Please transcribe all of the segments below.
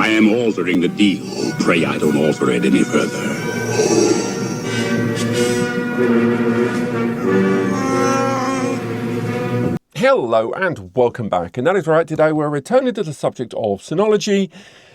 I am altering the deal. Pray I don't alter it any further. Hello and welcome back, and that is right. Today we're returning to the subject of Synology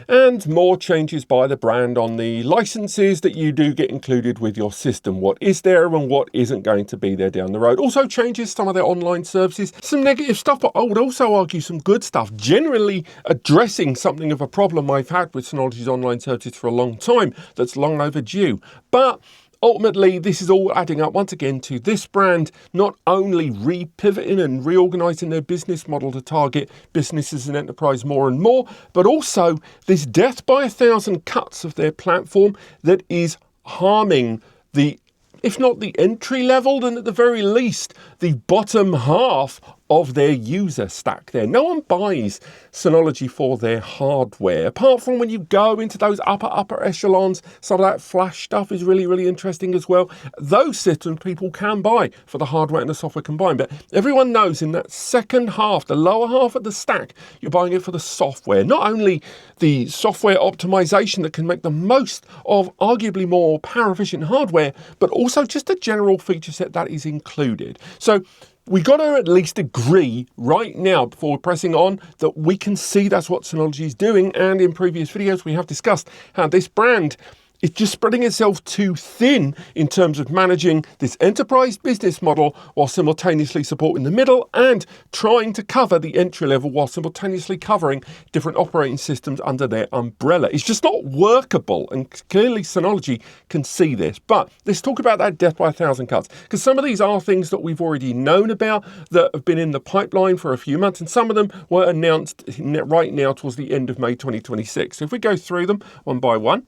and more changes by the brand on the licenses that you do get included with your system. What is there and what isn't going to be there down the road. Also changes some of their online services, some negative stuff, but I would also argue some good stuff, generally addressing something of a problem I've had with Synology's online services for a long time that's long overdue. But ultimately, this is all adding up once again to this brand not only repivoting and reorganizing their business model to target businesses and enterprise more and more, but also this death by 1,000 cuts of their platform that is harming the, if not the entry level, then at the very least, the bottom half of their user stack there. No one buys Synology for their hardware, apart from when you go into those upper echelons. Some of that flash stuff is really interesting as well. Those systems people can buy for the hardware and the software combined, but everyone knows in that second half, the lower half of the stack, you're buying it for the software. Not only the software optimization that can make the most of arguably more power efficient hardware, but also just a general feature set that is included. So we got to at least agree right now before we're pressing on that we can see that's what Synology is doing. And in previous videos, we have discussed how this brand is just spreading itself too thin in terms of managing this enterprise business model while simultaneously supporting the middle and trying to cover the entry level while simultaneously covering different operating systems under their umbrella. It's just not workable, and clearly Synology can see this. But let's talk about that death by 1,000 cuts, because some of these are things that we've already known about that have been in the pipeline for a few months, and some of them were announced right now towards the end of May 2026. So if we go through them one by one,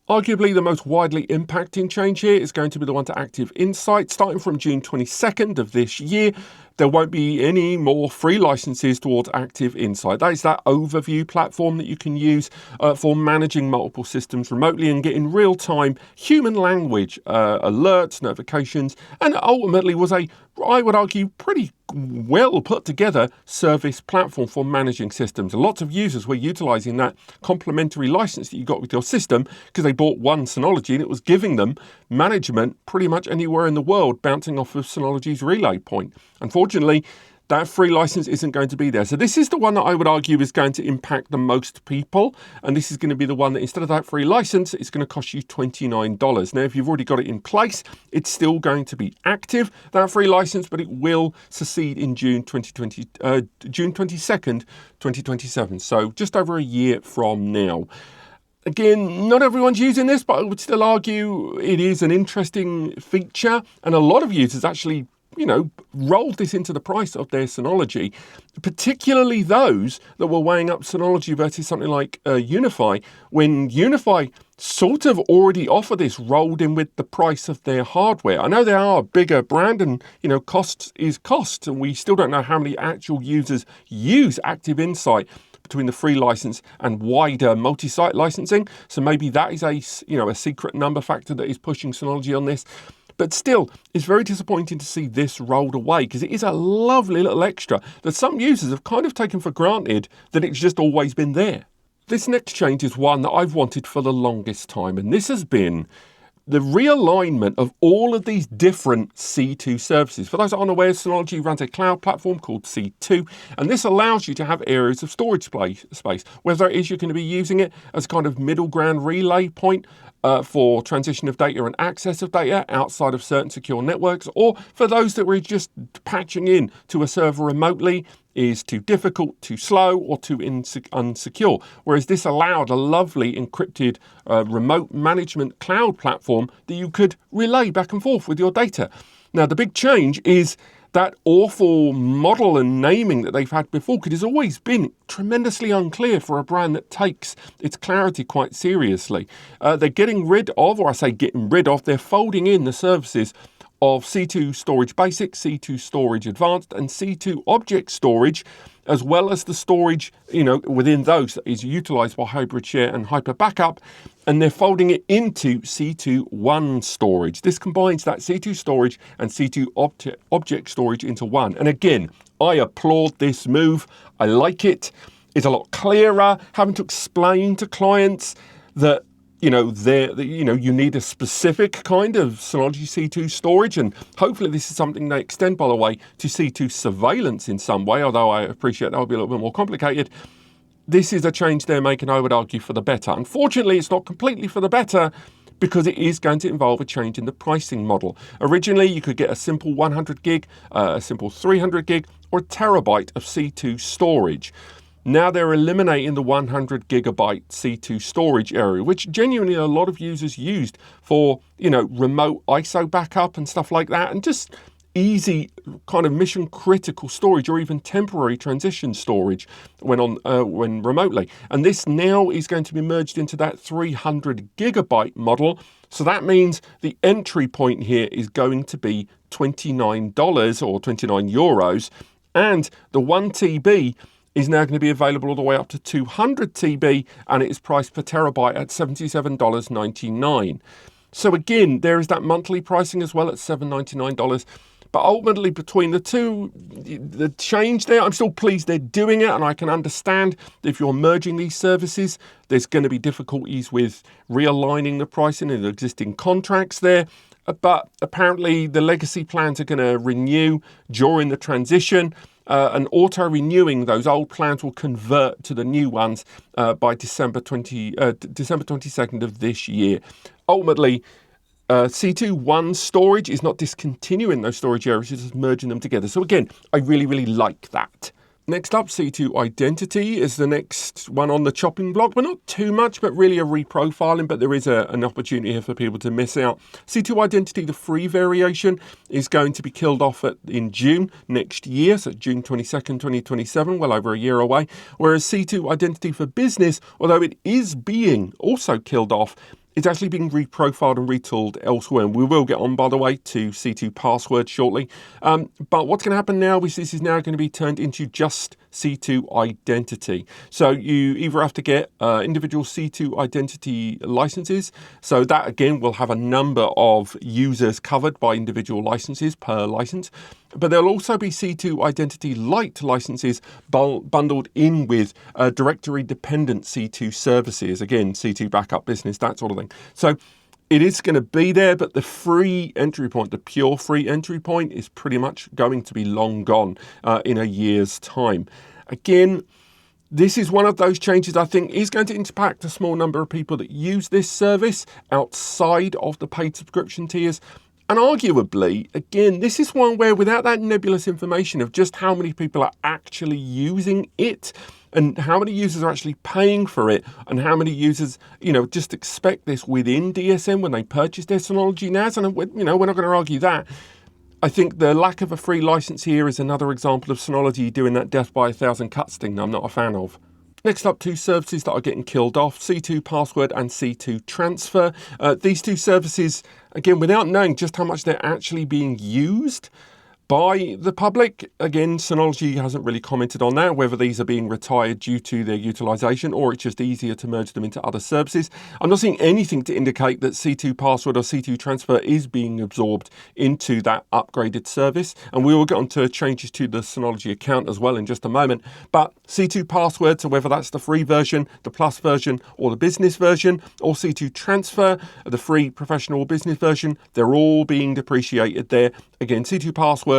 arguably the most widely impacting change here is going to be the one to Active Insight. Starting from June 22nd of this year, there won't be any more free licenses towards Active Insight. That is that overview platform that you can use for managing multiple systems remotely and getting real-time human language alerts, notifications, and ultimately was a, I would argue, pretty well put together service platform for managing systems. And lots of users were utilizing that complementary license that you got with your system because they bought one Synology and it was giving them management pretty much anywhere in the world, bouncing off of Synology's relay point. Unfortunately, that free license isn't going to be there. So this is the one that I would argue is going to impact the most people. And this is going to be the one that instead of that free license, it's going to cost you $29. Now, if you've already got it in place, it's still going to be active, that free license, but it will secede in June 22nd, 2027. So just over a year from now. Again, not everyone's using this, but I would still argue it is an interesting feature. And a lot of users actually rolled this into the price of their Synology, particularly those that were weighing up Synology versus something like Unify, when Unify sort of already offer this rolled in with the price of their hardware. I know they are a bigger brand and, cost is cost, and we still don't know how many actual users use Active Insight between the free license and wider multi-site licensing. So maybe that is a secret number factor that is pushing Synology on this. But still, it's very disappointing to see this rolled away because it is a lovely little extra that some users have kind of taken for granted that it's just always been there. This next change is one that I've wanted for the longest time, and this has been the realignment of all of these different C2 services. For those that aren't aware, Synology runs a cloud platform called C2, and this allows you to have areas of storage space, whether it is you're going to be using it as a kind of middle ground relay point for transition of data and access of data outside of certain secure networks, or for those that were just patching in to a server remotely is too difficult, too slow, or too unsecure. Whereas this allowed a lovely encrypted remote management cloud platform that you could relay back and forth with your data. Now, the big change is that awful model and naming that they've had before, because it's always been tremendously unclear for a brand that takes its clarity quite seriously. They're getting rid of, or I say getting rid of, they're folding in the services of C2 Storage Basic, C2 Storage Advanced, and C2 Object Storage, as well as the storage, within those that is utilized by Hybrid Share and Hyper Backup, and they're folding it into C2 One Storage. This combines that C2 storage and C2 object storage into one. And again, I applaud this move. I like it. is a lot clearer, having to explain to clients that you need a specific kind of Synology C2 storage, and hopefully this is something they extend, by the way, to C2 surveillance in some way, although I appreciate that will be a little bit more complicated. This is a change they're making, I would argue, for the better. Unfortunately, it's not completely for the better because it is going to involve a change in the pricing model. Originally, you could get a simple 100 gig, a simple 300 gig, or a terabyte of C2 storage. Now they're eliminating the 100 gigabyte C2 storage area, which genuinely a lot of users used for, remote ISO backup and stuff like that, and just easy kind of mission critical storage or even temporary transition storage when remotely. And this now is going to be merged into that 300 gigabyte model. So that means the entry point here is going to be $29 or 29 euros, and the 1 TB is now going to be available all the way up to 200 TB, and it is priced per terabyte at $77.99. So again, there is that monthly pricing as well at $799. But ultimately, between the two, the change there, I'm still pleased they're doing it, and I can understand that if you're merging these services, there's going to be difficulties with realigning the pricing in the existing contracts there. But apparently, the legacy plans are going to renew during the transition. And auto-renewing those old plans will convert to the new ones by December 22nd of this year. Ultimately, C2 1 storage is not discontinuing those storage areas, it's just merging them together. So again, I really, really like that. Next up, C2 Identity is the next one on the chopping block. Well, not too much, but really a reprofiling, but there is an opportunity here for people to miss out. C2 Identity, the free variation, is going to be killed off in June next year, so June 22nd, 2027, well over a year away. Whereas C2 Identity for Business, although it is being also killed off, it's actually being reprofiled and retooled elsewhere. And we will get on, by the way, to C2 Password shortly. But what's going to happen now is this is now going to be turned into just C2 Identity. So you either have to get individual C2 Identity licenses. So that, again, will have a number of users covered by individual licenses per license. But there'll also be C2 Identity Lite licenses bundled in with directory-dependent C2 services. Again, C2 Backup Business, that sort of thing. So it is going to be there, but the free entry point, the pure free entry point, is pretty much going to be long gone in a year's time. Again, this is one of those changes I think is going to impact a small number of people that use this service outside of the paid subscription tiers. And arguably, again, this is one where without that nebulous information of just how many people are actually using it and how many users are actually paying for it and how many users, just expect this within DSM when they purchase their Synology NAS. And, we're not going to argue that. I think the lack of a free license here is another example of Synology doing that death by 1,000 cuts thing that I'm not a fan of. Next up, two services that are getting killed off, C2 Password and C2 Transfer. These two services, again, without knowing just how much they're actually being used by the public. Again, Synology hasn't really commented on that, whether these are being retired due to their utilization or it's just easier to merge them into other services. I'm not seeing anything to indicate that C2 Password or C2 Transfer is being absorbed into that upgraded service. And we will get on to changes to the Synology account as well in just a moment. But C2 Password, so whether that's the free version, the plus version, or the business version, or C2 Transfer, the free professional or business version, they're all being depreciated there. Again, C2 Password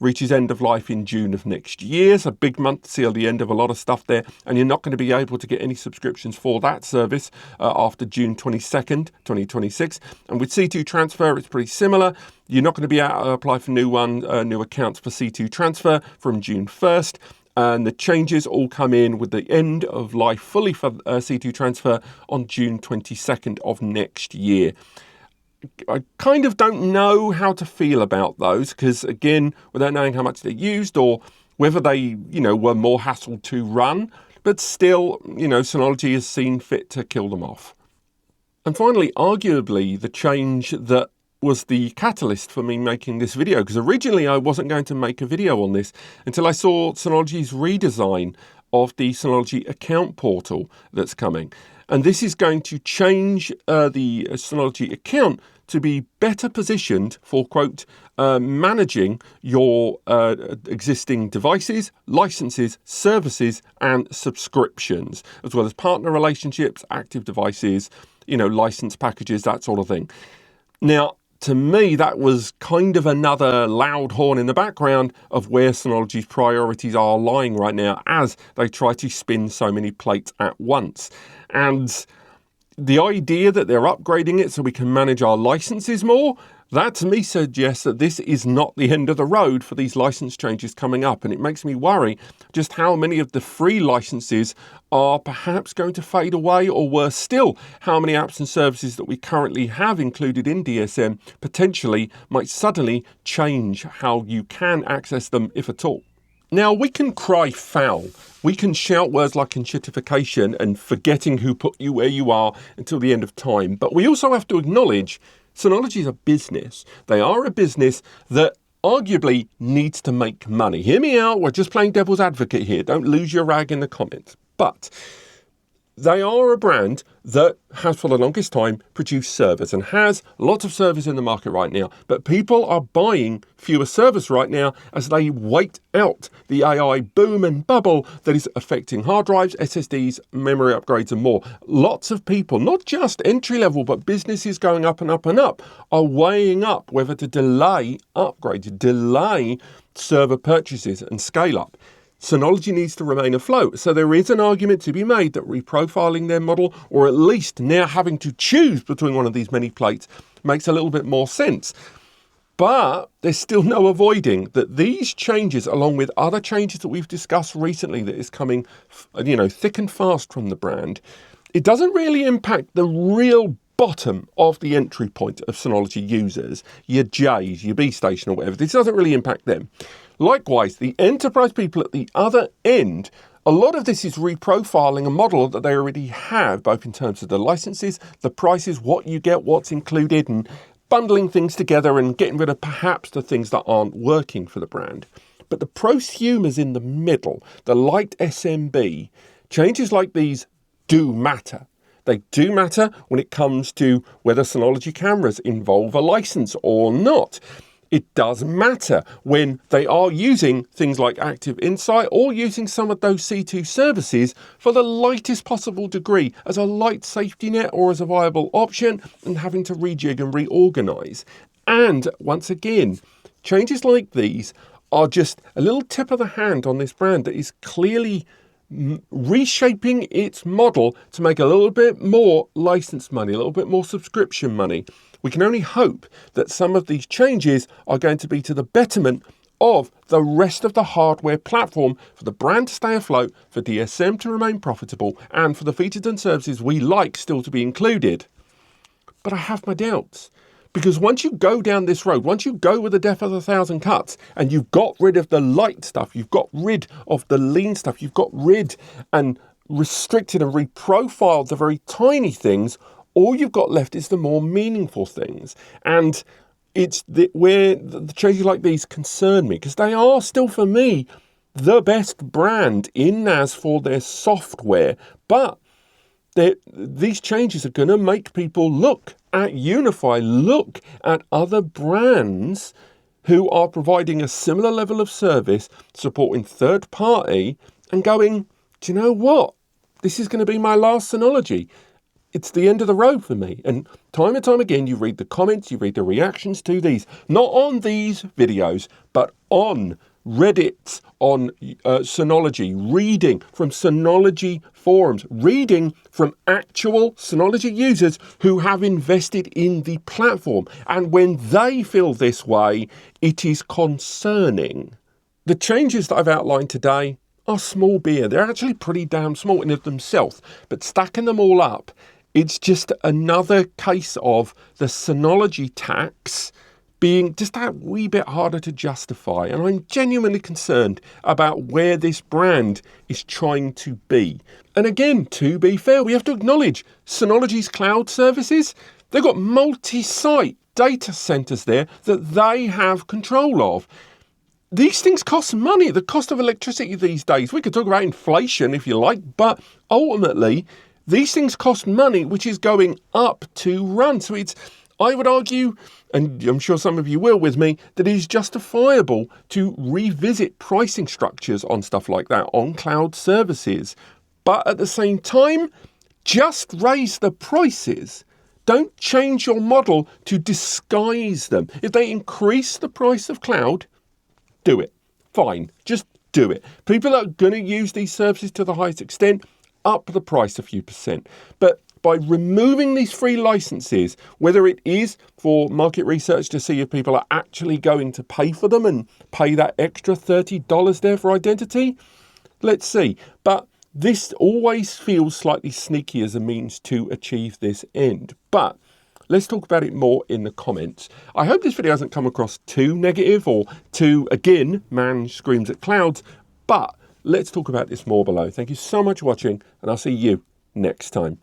reaches end of life in June of next year. It's a big month to see the end of a lot of stuff there, and you're not going to be able to get any subscriptions for that service after June 22nd, 2026. And with C2 Transfer, it's pretty similar. You're not going to be able to apply for new accounts for C2 Transfer from June 1st. And the changes all come in with the end of life fully for C2 Transfer on June 22nd of next year. I kind of don't know how to feel about those because, again, without knowing how much they're used or whether they, were more hassle to run, but still, Synology has seen fit to kill them off. And finally, arguably, the change that was the catalyst for me making this video, because originally I wasn't going to make a video on this until I saw Synology's redesign of the Synology account portal that's coming. And this is going to change the Synology account to be better positioned for, quote, managing your existing devices, licenses, services, and subscriptions, as well as partner relationships, active devices, license packages, that sort of thing. Now, to me, that was kind of another loud horn in the background of where Synology's priorities are lying right now as they try to spin so many plates at once. And the idea that they're upgrading it so we can manage our licenses more, that to me suggests that this is not the end of the road for these license changes coming up. And it makes me worry just how many of the free licenses are perhaps going to fade away, or worse still, how many apps and services that we currently have included in DSM potentially might suddenly change how you can access them, if at all. Now, we can cry foul. We can shout words like conscientification and forgetting who put you where you are until the end of time. But we also have to acknowledge Synology is a business. They are a business that arguably needs to make money. Hear me out. We're just playing devil's advocate here. Don't lose your rag in the comments. But they are a brand that has for the longest time produced servers and has lots of servers in the market right now. But people are buying fewer servers right now as they wait out the AI boom and bubble that is affecting hard drives, SSDs, memory upgrades and more. Lots of people, not just entry level, but businesses going up and up and up, are weighing up whether to delay upgrades, delay server purchases and scale up. Synology needs to remain afloat, so there is an argument to be made that reprofiling their model, or at least now having to choose between one of these many plates, makes a little bit more sense. But there's still no avoiding that these changes, along with other changes that we've discussed recently that is coming, thick and fast from the brand, it doesn't really impact the real bottom of the entry point of Synology users, your J's, your B Station or whatever. This doesn't really impact them. Likewise, the enterprise people at the other end, a lot of this is reprofiling a model that they already have, both in terms of the licenses, the prices, what you get, what's included, and bundling things together and getting rid of perhaps the things that aren't working for the brand. But the prosumers in the middle, the light SMB, changes like these do matter. They do matter when it comes to whether Synology cameras involve a license or not. It does matter when they are using things like Active Insight or using some of those C2 services for the lightest possible degree as a light safety net or as a viable option, and having to rejig and reorganize. And once again, changes like these are just a little tip of the hand on this brand that is clearly reshaping its model to make a little bit more license money, a little bit more subscription money. We can only hope that some of these changes are going to be to the betterment of the rest of the hardware platform for the brand to stay afloat, for DSM to remain profitable, and for the features and services we like still to be included. But I have my doubts. Because once you go down this road, once you go with the death of 1,000 cuts and you've got rid of the light stuff, you've got rid of the lean stuff, you've got rid and restricted and reprofiled the very tiny things, all you've got left is the more meaningful things. And it's where the changes like these concern me, because they are still, for me, the best brand in NAS for their software. But these changes are going to make people look at Unify, look at other brands who are providing a similar level of service, supporting third party, and going, do you know what? This is going to be my last Synology. It's the end of the road for me. And time again, you read the comments, you read the reactions to these, not on these videos, but on Reddit, on Synology, reading from Synology forums, reading from actual Synology users who have invested in the platform. And when they feel this way, it is concerning. The changes that I've outlined today are small beer. They're actually pretty damn small in of themselves, but stacking them all up, it's just another case of the Synology tax being just that wee bit harder to justify. And I'm genuinely concerned about where this brand is trying to be. And again, to be fair, we have to acknowledge Synology's cloud services. They've got multi-site data centers there that they have control of. These things cost money. The cost of electricity these days, we could talk about inflation if you like, but ultimately, these things cost money, which is going up to run. So I would argue, and I'm sure some of you will with me, that it is justifiable to revisit pricing structures on stuff like that, on cloud services. But at the same time, just raise the prices. Don't change your model to disguise them. If they increase the price of cloud, do it. Fine, just do it. People that are going to use these services to the highest extent, up the price a few percent. But by removing these free licenses, whether it is for market research to see if people are actually going to pay for them and pay that extra $30 there for identity, let's see. But this always feels slightly sneaky as a means to achieve this end. But let's talk about it more in the comments. I hope this video hasn't come across too negative or too, again, man screams at clouds, but let's talk about this more below. Thank you so much for watching, and I'll see you next time.